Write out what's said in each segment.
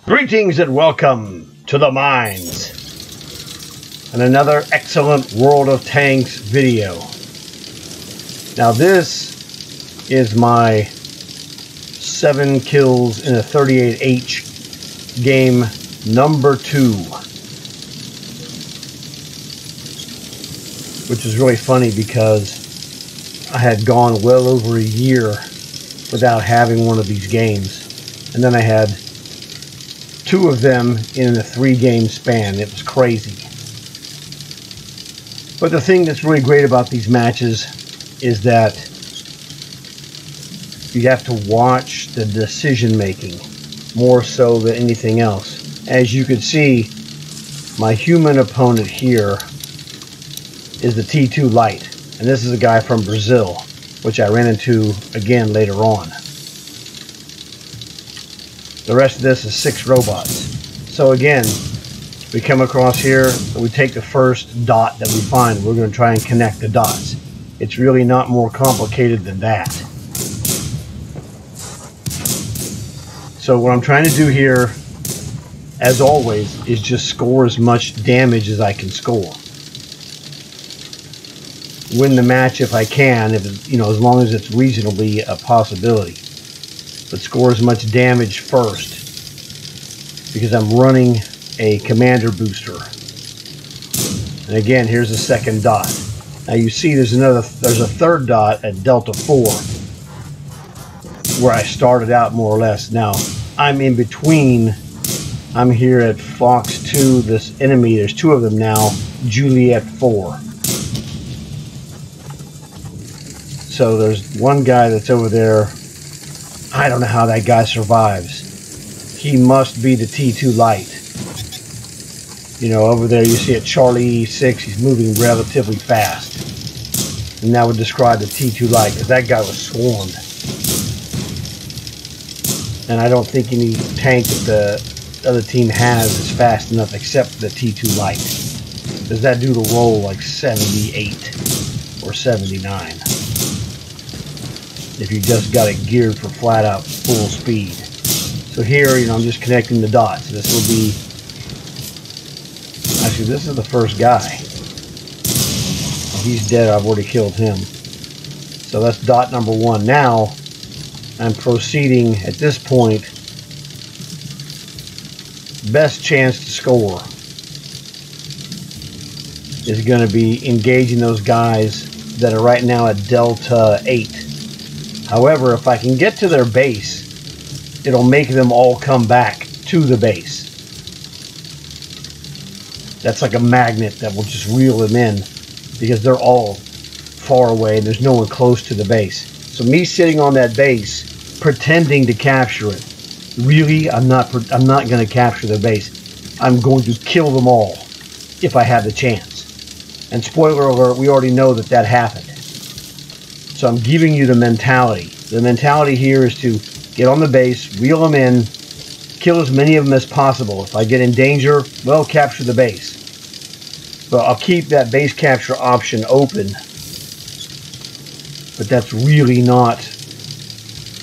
Greetings and welcome to the mines and another excellent World of Tanks video. Now this is my 7 kills in a 38H game number 2, which is really funny because I had gone well over a year without having one of these games, and then I had 2 of them in a 3-game span. It was crazy. But the thing that's really great about these matches is that you have to watch the decision making more so than anything else. As you can see, my human opponent here is the T2 Light, and this is a guy from Brazil, which I ran into again later on. The rest of this is 6 robots. So again, we come across here and we take the first dot that we find. We're going to try and connect the dots. It's really not more complicated than that. So what I'm trying to do here, as always, is just score as much damage as I can score. Win the match if I can, if as long as it's reasonably a possibility. But score as much damage first, because I'm running a commander booster. And again, here's the second dot. Now you see there's a third dot at Delta 4, where I started out more or less. Now I'm in between. I'm here at Fox 2, this enemy. There's 2 of them now. Juliet 4. So there's one guy that's over there. I don't know how that guy survives. He must be the T2 Light. Over there you see a Charlie E6. He's moving relatively fast. And that would describe the T2 Light, because that guy was swarmed. And I don't think any tank that the other team has is fast enough except the T2 Light. Because that dude will roll like 78 or 79. If you just got it geared for flat out full speed. So here, I'm just connecting the dots. This will be, actually this is the first guy. He's dead. I've already killed him. So that's dot number 1. Now I'm proceeding at this point. Best chance to score is going to be engaging those guys that are right now at Delta 8. However, if I can get to their base, it'll make them all come back to the base. That's like a magnet that will just reel them in, because they're all far away and there's no one close to the base. So me sitting on that base, pretending to capture it, really, I'm not going to capture the base. I'm going to kill them all if I have the chance. And spoiler alert, we already know that happened. So I'm giving you the mentality. The mentality here is to get on the base, reel them in, kill as many of them as possible. If I get in danger, well, capture the base. But I'll keep that base capture option open. But that's really not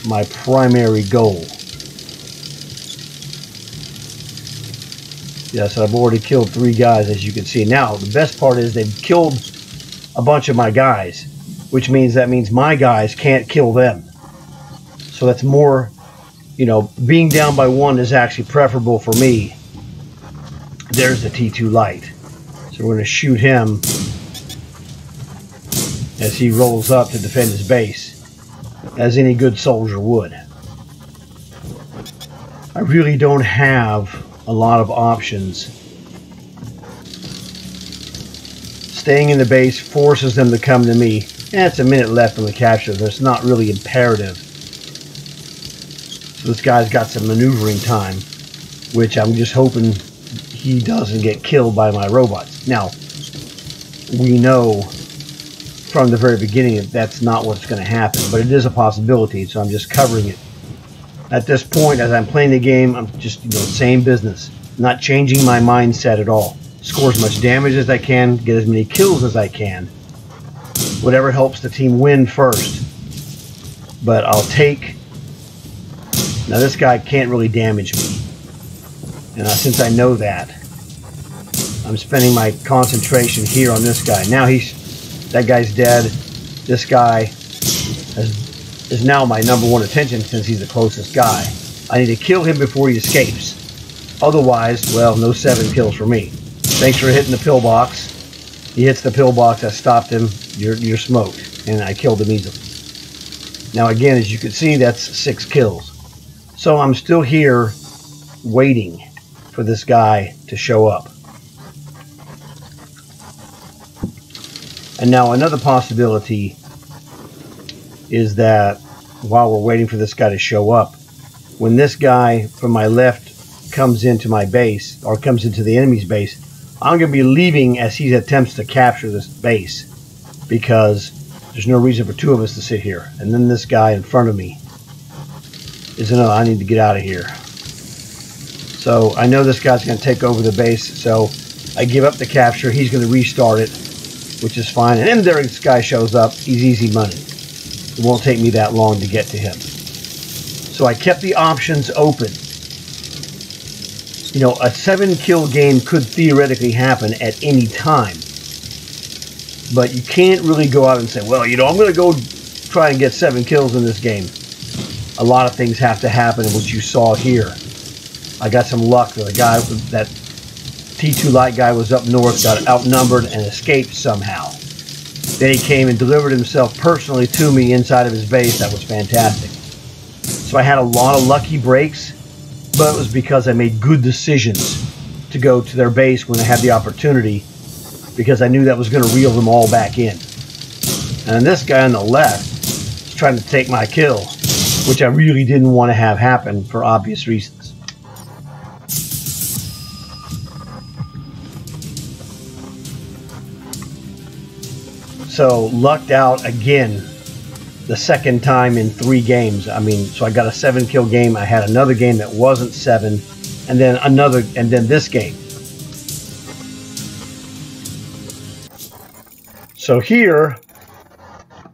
my primary goal. Yes, I've already killed 3 guys, as you can see. Now, the best part is they've killed a bunch of my guys, which means my guys can't kill them. So that's more, being down by 1 is actually preferable for me. There's the T2 Light. So we're going to shoot him as he rolls up to defend his base, as any good soldier would. I really don't have a lot of options. Staying in the base forces them to come to me. And it's a minute left on the capture, so it's not really imperative. So this guy's got some maneuvering time, which I'm just hoping he doesn't get killed by my robots. Now, we know from the very beginning that that's not what's going to happen, but it is a possibility, so I'm just covering it. At this point, as I'm playing the game, I'm just same business, not changing my mindset at all. Score as much damage as I can, get as many kills as I can. Whatever helps the team win first. But I'll take... Now this guy can't really damage me. And since I know that, I'm spending my concentration here on this guy. Now that guy's dead. This guy is now my #1 attention since he's the closest guy. I need to kill him before he escapes. Otherwise, well, no 7 kills for me. Thanks for hitting the pillbox. He hits the pillbox. I stopped him. You're smoked. And I killed him easily. Now again, as you can see, that's 6 kills. So I'm still here waiting for this guy to show up. And now another possibility is that while we're waiting for this guy to show up, when this guy from my left comes into my base, or comes into the enemy's base, I'm going to be leaving as he attempts to capture this base, because there's no reason for 2 of us to sit here. And then this guy in front of me is another. I need to get out of here. So I know this guy's going to take over the base, so I give up the capture. He's going to restart it, which is fine. And then there this guy shows up. He's easy money. It won't take me that long to get to him. So I kept the options open. You know, a 7-kill game could theoretically happen at any time. But you can't really go out and say, well, you know, I'm going to go try and get 7 kills in this game. A lot of things have to happen, which you saw here. I got some luck that that T2 light guy was up north, got outnumbered, and escaped somehow. Then he came and delivered himself personally to me inside of his base. That was fantastic. So I had a lot of lucky breaks, but it was because I made good decisions to go to their base when I had the opportunity, because I knew that was going to reel them all back in. And this guy on the left is trying to take my kill, which I really didn't want to have happen for obvious reasons. So lucked out again the second time in 3 games. I mean, so I got a 7-kill game. I had another game that wasn't 7, and then another, and then this game. So here,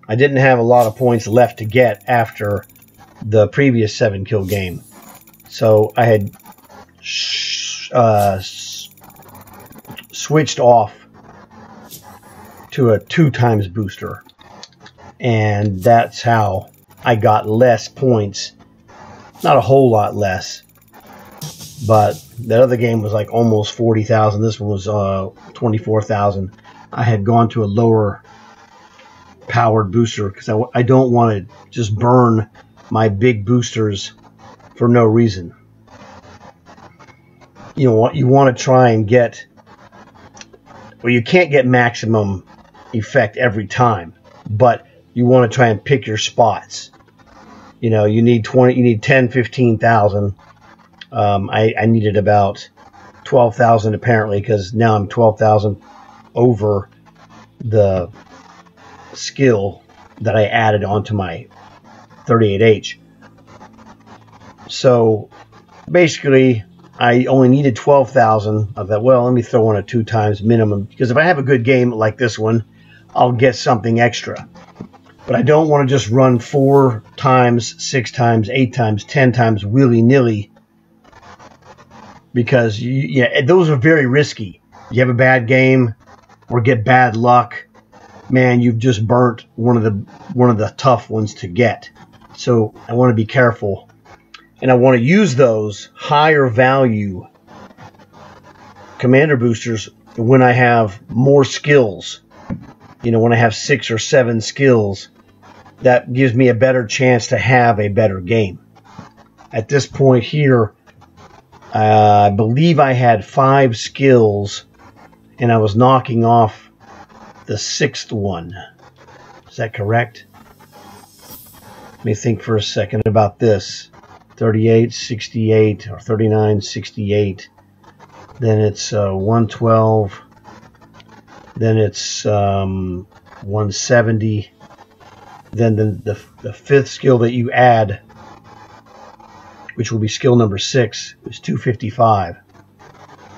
I didn't have a lot of points left to get after the previous 7-kill game. So I had switched off to a 2x booster, and that's how I got less points. Not a whole lot less, but that other game was like almost 40,000. This one was 24,000. I had gone to a lower powered booster because I don't want to just burn my big boosters for no reason. You know what, you want to try and get, well, you can't get maximum effect every time, but you want to try and pick your spots. You know, you need 10, 15,000. I needed about 12,000 apparently, because now I'm 12,000 over the skill that I added onto my 38H. So basically I only needed 12,000. I thought, well, let me throw on a 2x minimum, because if I have a good game like this one, I'll get something extra. But I don't want to just run 4 times, 6 times, 8 times, 10 times willy-nilly, because those are very risky. You have a bad game or get bad luck, man, you've just burnt one of the tough ones to get. So I want to be careful, and I want to use those higher value commander boosters when I have more skills. You know, when I have 6 or 7 skills, that gives me a better chance to have a better game. At this point here, I believe I had 5 skills, and I was knocking off the 6th one. Is that correct? Let me think for a second about this. 38, 68, or 39, 68. Then it's 112. Then it's 170. Then the 5th skill that you add, which will be skill number 6, is 255.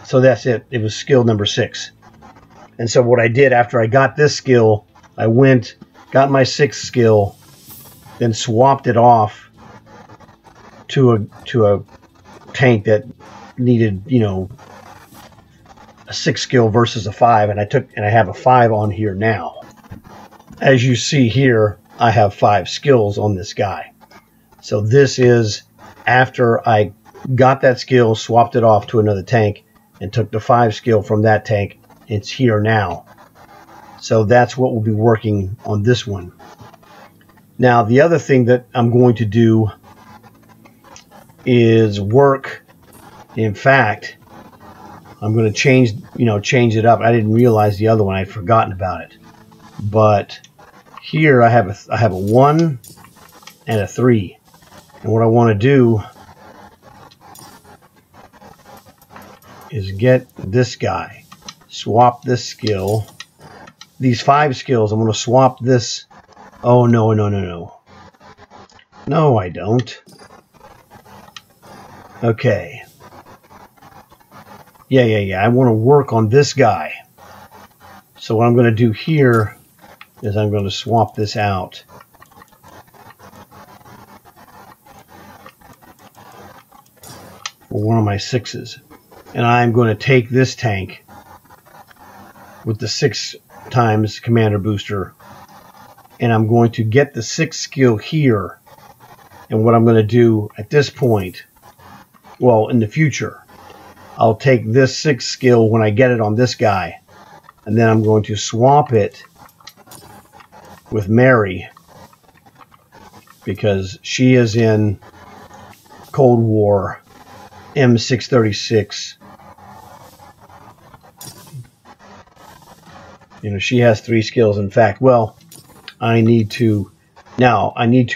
So that's it. It was skill number 6. And so what I did after I got this skill, I went, got my 6th skill, then swapped it off to a tank that needed, you know, a 6 skill versus a 5, and I have a 5 on here now. As you see here, I have 5 skills on this guy. So this is after I got that skill, swapped it off to another tank, and took the 5 skill from that tank. It's here now. So that's what we'll be working on this one. Now, the other thing that I'm going to do is work. In fact, I'm going to change it up. I didn't realize the other one. I'd forgotten about it. But here I have a 1 and a 3. And what I want to do is get this guy, swap this skill. These 5 skills, I'm going to swap this. Oh, no. No, I don't. Okay. Yeah. I want to work on this guy. So what I'm going to do here is I'm going to swap this out. For one of my 6s. And I'm going to take this tank with the 6 times commander booster, and I'm going to get the 6 skill here. And what I'm going to do at this point, well, in the future, I'll take this 6 skill when I get it on this guy, and then I'm going to swap it with Mary, because she is in Cold War M636. You know, she has 3 skills. In fact, well, I need to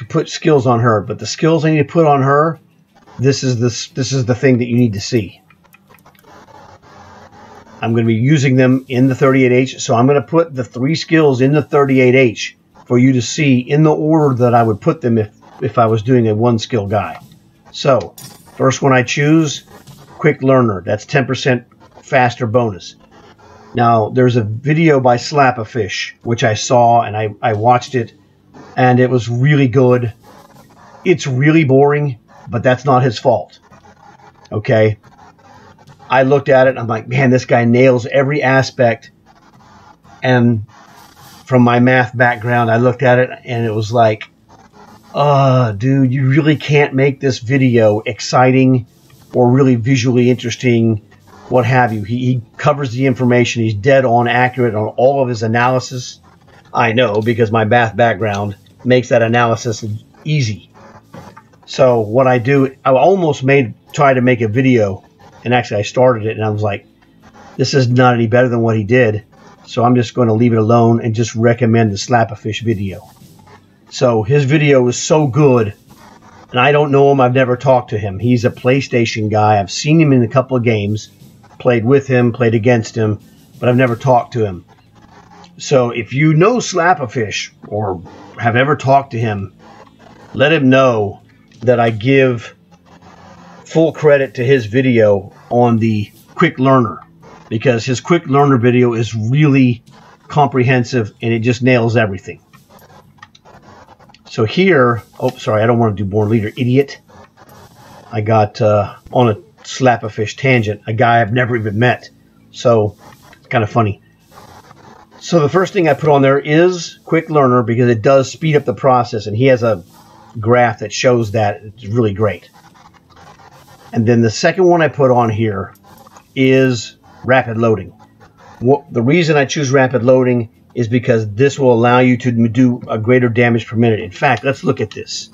put skills on her, but the skills I need to put on her, this is the thing that you need to see. I'm going to be using them in the 38H, so I'm going to put the 3 skills in the 38H for you to see in the order that I would put them if I was doing a 1 skill guy. So, first one I choose, Quick Learner. That's 10% faster bonus. Now, there's a video by Slap-A-Fish, which I saw, and I watched it, and it was really good. It's really boring, but that's not his fault. Okay? I looked at it, and I'm like, man, this guy nails every aspect. And from my math background, I looked at it, and it was like, dude, you really can't make this video exciting or really visually interesting, what have you. He covers the information. He's dead on accurate on all of his analysis. I know, because my math background makes that analysis easy. So what I do, I almost try to make a video, and actually I started it, and I was like, this is not any better than what he did, so I'm just going to leave it alone and just recommend the Slap-A-Fish video. So his video is so good, and I don't know him. I've never talked to him. He's a PlayStation guy. I've seen him in a couple of games, played with him, played against him, but I've never talked to him. So if you know Slap-A-Fish or have ever talked to him, let him know that I give full credit to his video on the Quick Learner, because his Quick Learner video is really comprehensive and it just nails everything. So here, oh, sorry, I don't want to do Born Leader, idiot. I got on a Slap-A-Fish tangent, a guy I've never even met. So, it's kind of funny. So the first thing I put on there is Quick Learner, because it does speed up the process, and he has a graph that shows that. It's really great. And then the second one I put on here is Rapid Loading. The reason I choose Rapid Loading is because this will allow you to do a greater damage per minute. In fact, let's look at this.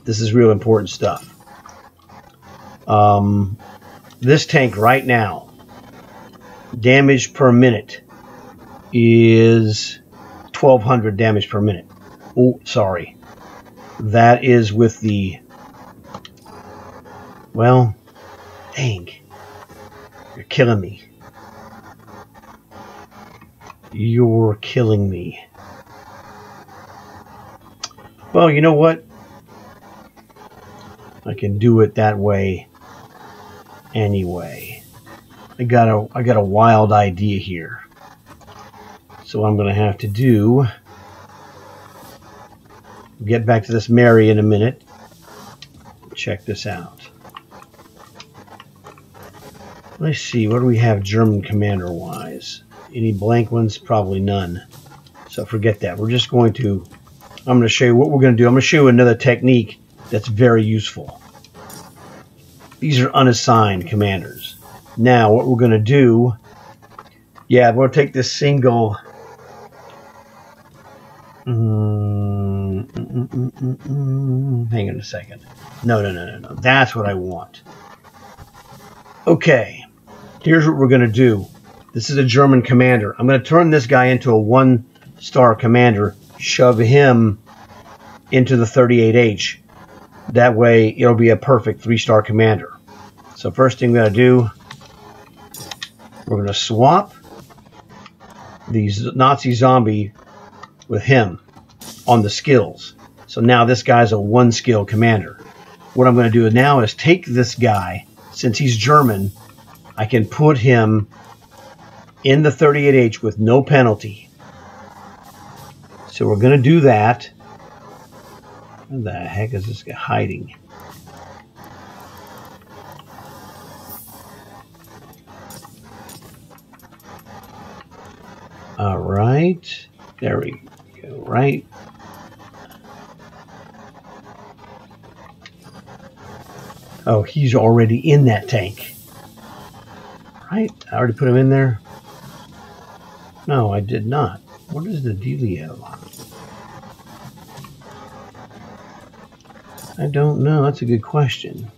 This is real important stuff. This tank right now, damage per minute is 1200 damage per minute. Oh, sorry. That is with the, well, dang. You're killing me. You're killing me. Well, you know what? I can do it that way anyway. I got a wild idea here. So what I'm going to have to do, get back to this Mary in a minute. Check this out. Let's see, what do we have German commander-wise? Any blank ones? Probably none. So forget that. We're just going to, I'm going to show you what we're going to do. I'm going to show you another technique that's very useful. These are unassigned commanders. Now, what we're going to do, yeah, we're going to take this single, hang on a second. No. That's what I want. Okay, here's what we're going to do. This is a German commander. I'm going to turn this guy into a 1-star commander, shove him into the 38H. That way, it'll be a perfect 3-star commander. So first thing we're going to do, we're going to swap these Nazi zombie with him on the skills. So now this guy's a 1-skill commander. What I'm going to do now is take this guy, since he's German, I can put him in the 38H with no penalty. So we're going to do that. Where the heck is this guy hiding? All right. There we go. Right. Oh, he's already in that tank. Right? I already put him in there. No, I did not. What is the dealio? I don't know. That's a good question.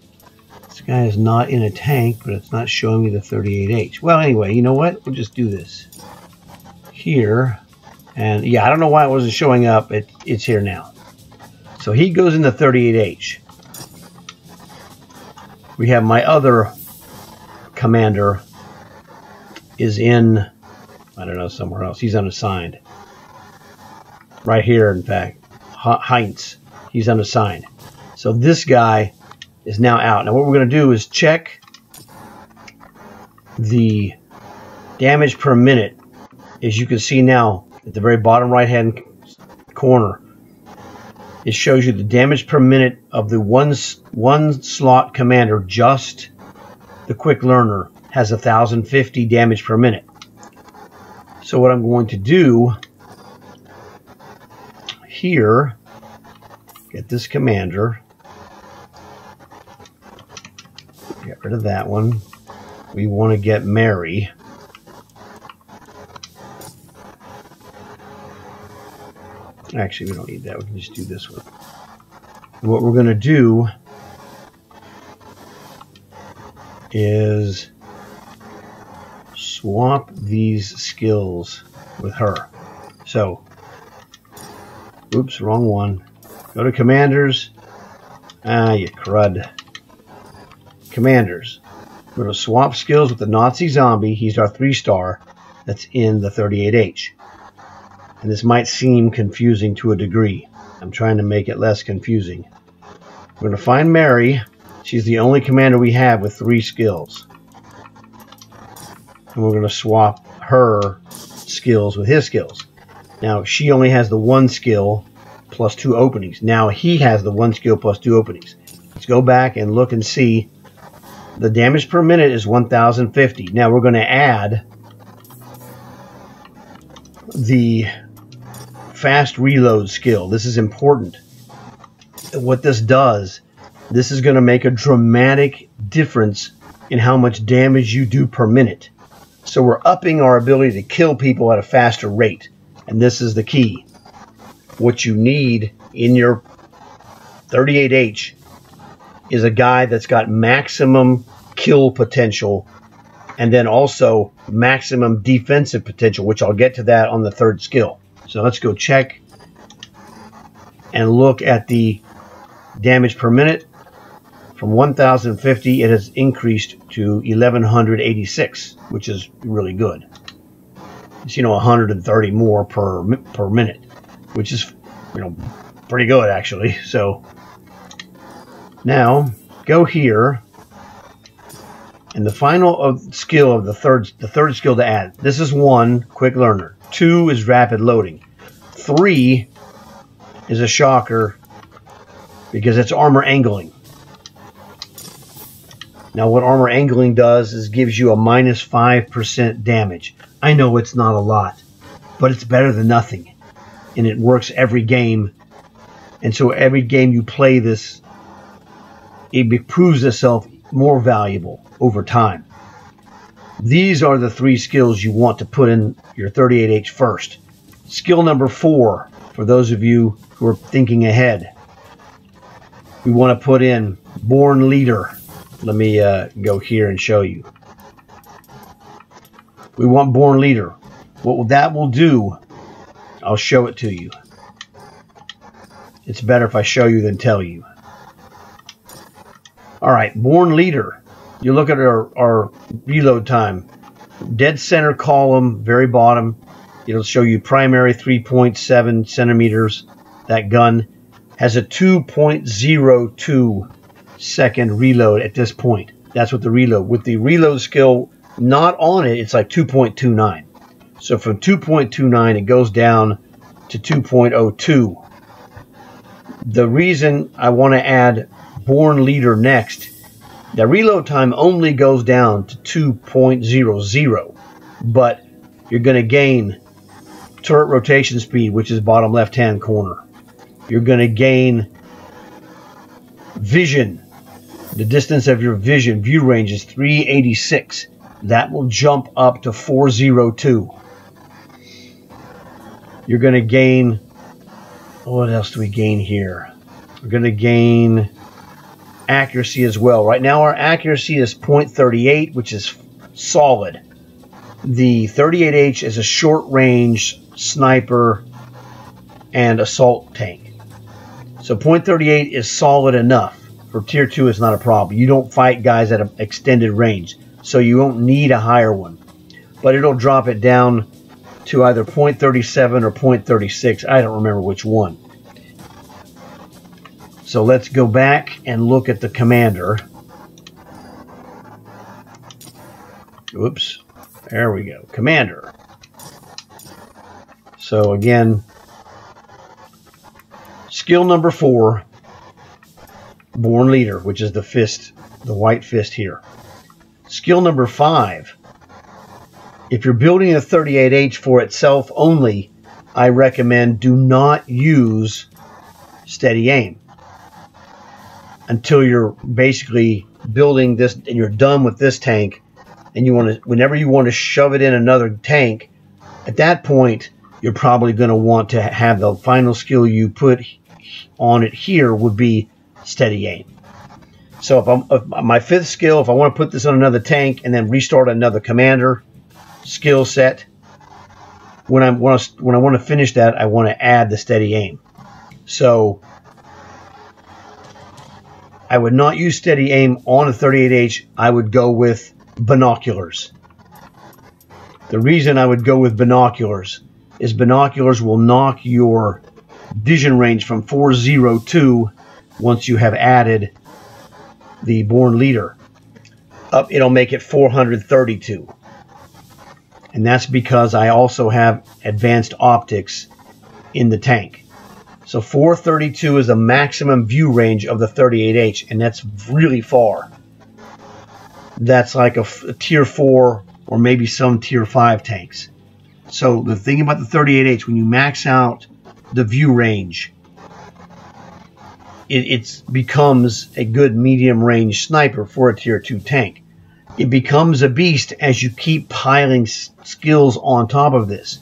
This guy is not in a tank, but it's not showing me the 38H. Well, anyway, you know what? We'll just do this. Here. And, yeah, I don't know why it wasn't showing up. It's here now. So he goes in the 38H. We have my other commander is in, I don't know, somewhere else. He's unassigned. Right here, in fact. Heinz. He's unassigned. So this guy is now out. Now what we're going to do is check the damage per minute. As you can see now, at the very bottom right-hand corner, it shows you the damage per minute of the one slot commander, just the quick learner, has 1,050 damage per minute. So what I'm going to do here, get this commander, get rid of that one. We want to get Mary. Actually, we don't need that. We can just do this one. And what we're going to do is swap these skills with her. So, oops, wrong one. Go to commanders. Ah, you crud. Commanders. We're going to swap skills with the Nazi zombie. He's our 3-star. That's in the 38H. And this might seem confusing to a degree. I'm trying to make it less confusing. We're going to find Mary. She's the only commander we have with 3 skills. And we're going to swap her skills with his skills. Now, she only has the 1 skill plus 2 openings. Now, he has the 1 skill plus 2 openings. Let's go back and look and see. The damage per minute is 1,050. Now, we're going to add the fast reload skill. This is important. What this does, this is going to make a dramatic difference in how much damage you do per minute. So we're upping our ability to kill people at a faster rate. And this is the key. What you need in your 38H is a guy that's got maximum kill potential and then also maximum defensive potential, which I'll get to that on the 3rd skill. So let's go check and look at the damage per minute. From 1,050, it has increased to 1,186, which is really good. It's, 130 more per minute, which is, pretty good actually. So now go here, and the final skill of the third skill to add. This is 1, quick learner. 2 is rapid loading. 3 is a shocker because it's armor angling. Now what armor angling does is gives you a minus 5% damage. I know it's not a lot, but it's better than nothing. And it works every game. And so every game you play this, it proves itself more valuable over time. These are the 3 skills you want to put in your 38H first. Skill number 4, for those of you who are thinking ahead, we want to put in Born Leader. Let me go here and show you. We want Born Leader. What that will do, I'll show it to you. It's better if I show you than tell you. Alright, Born Leader. You look at our reload time. Dead center column, very bottom. It'll show you primary 3.7 centimeters. That gun has a 2.02 second reload at this point. That's what the reload. With the reload skill not on it, it's like 2.29. So from 2.29 it goes down to 2.02. The reason I want to add Born Leader next, the reload time only goes down to 2.00, but you're going to gain turret rotation speed, which is bottom left hand corner. You're going to gain vision. The distance of your view range is 386. That will jump up to 402. You're going to gain, what else do we gain here? We're going to gain accuracy as well. Right now our accuracy is 0.38, which is solid. The 38H is a short range sniper and assault tank. So 0.38 is solid enough. For tier 2 it's not a problem. You don't fight guys at an extended range, so you won't need a higher one. But it'll drop it down to either 0.37 or 0.36. I don't remember which one. So let's go back and look at the commander. Oops. There we go. Commander. So again, skill number 4, Born Leader, which is the fist, the white fist here. Skill number 5, if you're building a 38H for itself only, I recommend do not use steady aim until you're basically building this and you're done with this tank, and you want to, whenever you want to shove it in another tank, at that point you're probably going to want to have the final skill you put on it here would be steady aim. So if my 5th skill, if I want to put this on another tank and then restart another commander skill set, when I want to finish that, I want to add the steady aim. So I would not use steady aim on a 38H. I would go with binoculars. The reason I would go with binoculars is binoculars will knock your vision range from 402 once you have added the Born Leader up. It'll make it 432. And that's because I also have advanced optics in the tank. So 432 is the maximum view range of the 38H, and that's really far. That's like a tier 4 or maybe some tier 5 tanks. So the thing about the 38H, when you max out the view range, it becomes a good medium range sniper for a tier 2 tank. It becomes a beast as you keep piling skills on top of this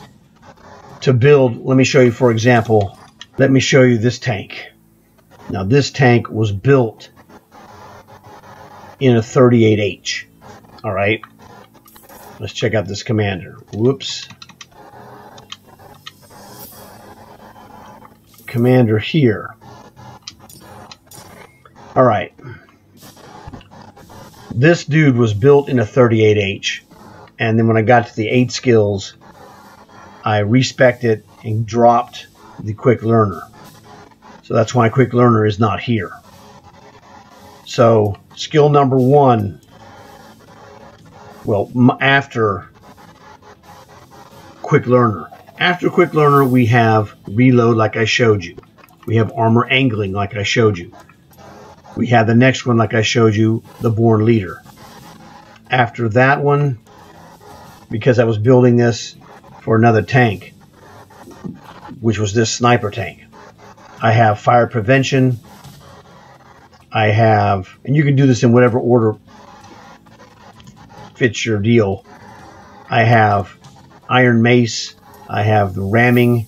to build. Let me show you, for example, let me show you this tank. Now this tank was built in a 38H. All right, let's check out this commander. Whoops. Commander here. All right. This dude was built in a 38H, and then when I got to the 8 skills, I respec'd it and dropped the quick learner. So that's why quick learner is not here. So skill number 1, well, after quick learner. After quick learner, we have reload like I showed you. We have armor angling like I showed you. We have the next one, like I showed you, the Born Leader. After that one, because I was building this for another tank, which was this sniper tank, I have fire prevention. I have, and you can do this in whatever order fits your deal. I have iron mace. I have the ramming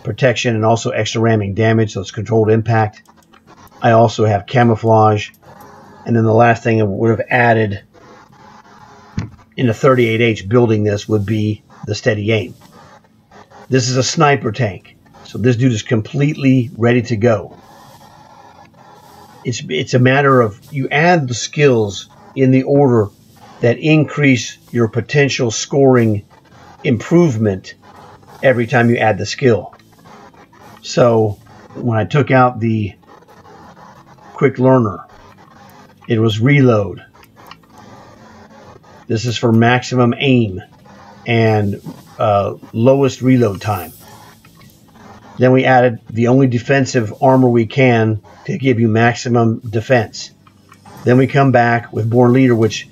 protection and also extra ramming damage, so it's controlled impact. I also have camouflage. And then the last thing I would have added in a 38H building this would be the steady aim. This is a sniper tank, so this dude is completely ready to go. It's a matter of you add the skills in the order that increase your potential scoring improvement every time you add the skill. So when I took out the quick learner, it was reload. This is for maximum aim and lowest reload time. Then we added the only defensive armor we can to give you maximum defense. Then we come back with Born Leader, which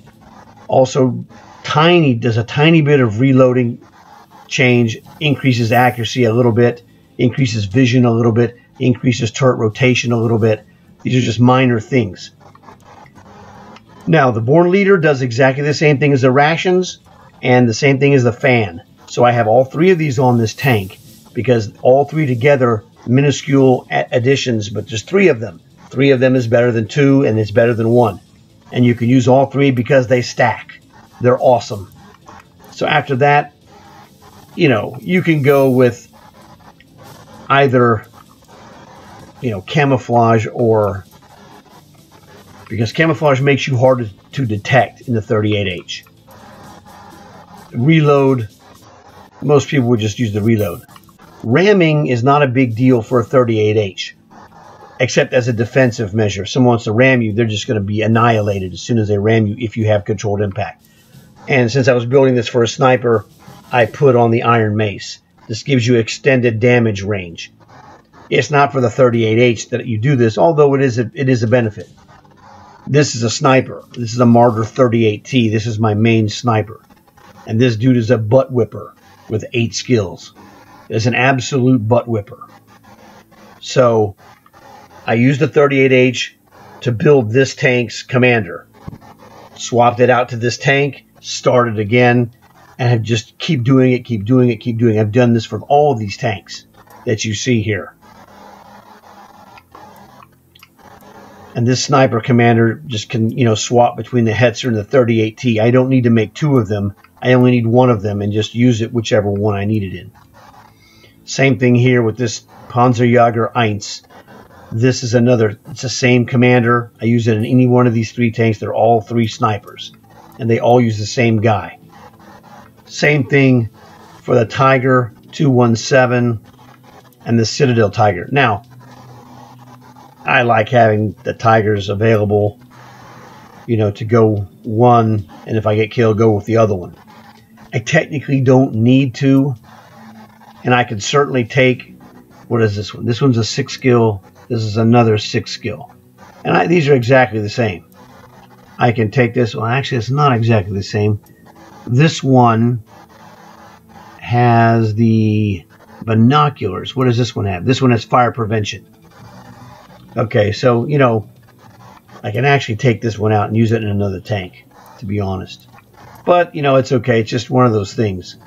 also does a tiny bit of reloading change, increases accuracy a little bit, increases vision a little bit, increases turret rotation a little bit. These are just minor things. Now, the Born Leader does exactly the same thing as the rations and the same thing as the fan. So I have all three of these on this tank because all three together, minuscule additions, but just three of them. Three of them is better than two, and it's better than one. And you can use all three because they stack. They're awesome. So after that, you can go with either, camouflage, or because camouflage makes you harder to detect in the 38H. Reload, most people would just use the reload. Ramming is not a big deal for a 38H, except as a defensive measure. If someone wants to ram you, they're just going to be annihilated as soon as they ram you if you have controlled impact. And since I was building this for a sniper, I put on the iron mace. This gives you extended damage range. It's not for the 38H that you do this, although it is a benefit. This is a sniper. This is a Martyr 38T. This is my main sniper. And this dude is a butt whipper with 8 skills. It's an absolute butt whipper. So I used the 38H to build this tank's commander. Swapped it out to this tank, started again, and have just keep doing it, keep doing it, keep doing it. I've done this for all of these tanks that you see here. And this sniper commander just can, swap between the Hetzer and the 38T. I don't need to make 2 of them. I only need 1 of them and just use it whichever one I need it in. Same thing here with this Panzer 1. This is it's the same commander. I use it in any one of these 3 tanks. They're all 3 snipers. And they all use the same guy. Same thing for the Tiger 217 and the Citadel Tiger. Now, I like having the Tigers available, to go one, and if I get killed, go with the other one. I technically don't need to, and I can certainly take, what is this one? This one's a 6 skill. This is another 6 skill. And these are exactly the same. I can take this. Well, actually, it's not exactly the same. This one has the binoculars. What does this one have? This one has fire prevention. Okay, so, I can actually take this one out and use it in another tank, to be honest. But, it's okay. It's just one of those things.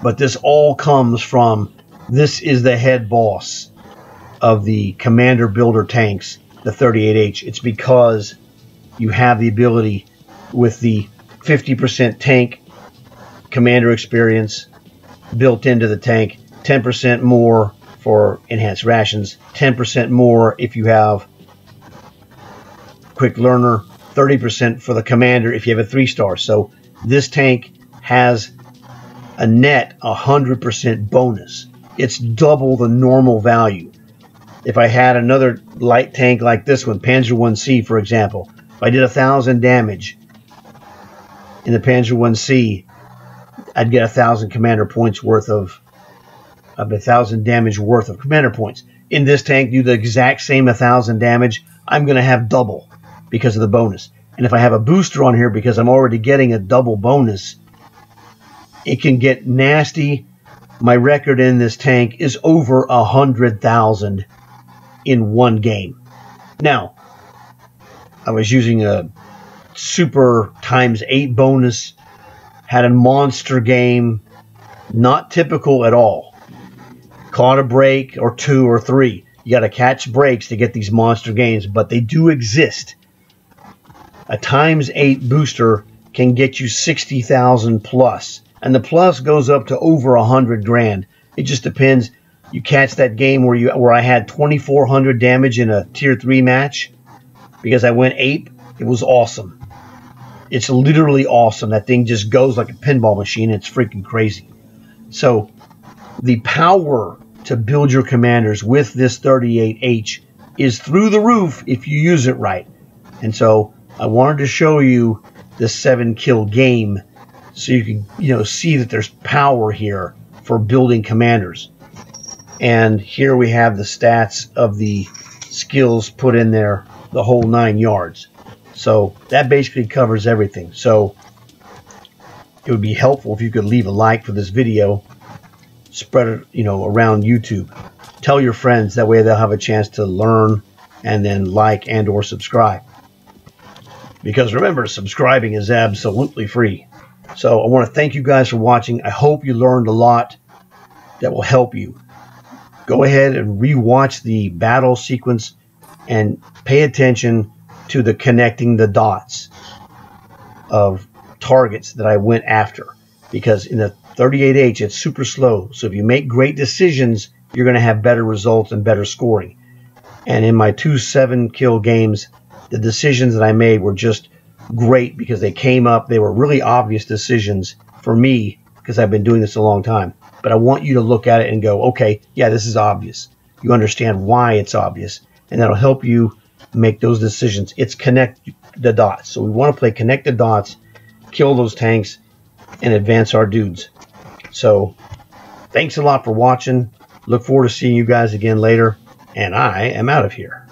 But this all comes from, this is the head boss of the Commander Builder tanks, the 38H. It's because you have the ability with the 50% tank commander experience built into the tank, 10% more for enhanced rations, 10% more if you have quick learner, 30% for the commander if you have a 3-star. So this tank has a net 100% bonus. It's double the normal value. If I had another light tank like this one, Panzer 1C, for example, if I did 1,000 damage in the Panzer 1C, I'd get 1,000 commander points worth of 1,000 damage worth of commander points. In this tank, do the exact same 1,000 damage, I'm going to have double because of the bonus. And if I have a booster on here because I'm already getting a double bonus, it can get nasty. My record in this tank is over 100,000 in one game. Now, I was using a super ×8 bonus, had a monster game, not typical at all. Caught a break or 2 or 3. You got to catch breaks to get these monster games, but they do exist. A ×8 booster can get you 60,000 plus, and the plus goes up to over 100 grand. It just depends. You catch that game where I had 2,400 damage in a tier 3 match because I went ape. It was awesome. It's literally awesome. That thing just goes like a pinball machine. It's freaking crazy. So the power to build your commanders with this 38H is through the roof if you use it right. And so I wanted to show you this 7-kill game so you can see that there's power here for building commanders. And here we have the stats of the skills put in there, the whole 9 yards. So that basically covers everything. So it would be helpful if you could leave a like for this video, spread it around YouTube. Tell your friends, that way they'll have a chance to learn and then like and or subscribe. Because remember, subscribing is absolutely free. So I want to thank you guys for watching. I hope you learned a lot that will help you. Go ahead and rewatch the battle sequence and pay attention to the connecting the dots of targets that I went after. Because in the 38H, it's super slow. So if you make great decisions, you're going to have better results and better scoring. And in my 2 7-kill games, the decisions that I made were just great because they came up. They were really obvious decisions for me because I've been doing this a long time. But I want you to look at it and go, okay, yeah, this is obvious. You understand why it's obvious. And that'll help you make those decisions. It's connect the dots. So we want to play connect the dots, kill those tanks, and advance our dudes. So thanks a lot for watching. Look forward to seeing you guys again later. And I am out of here.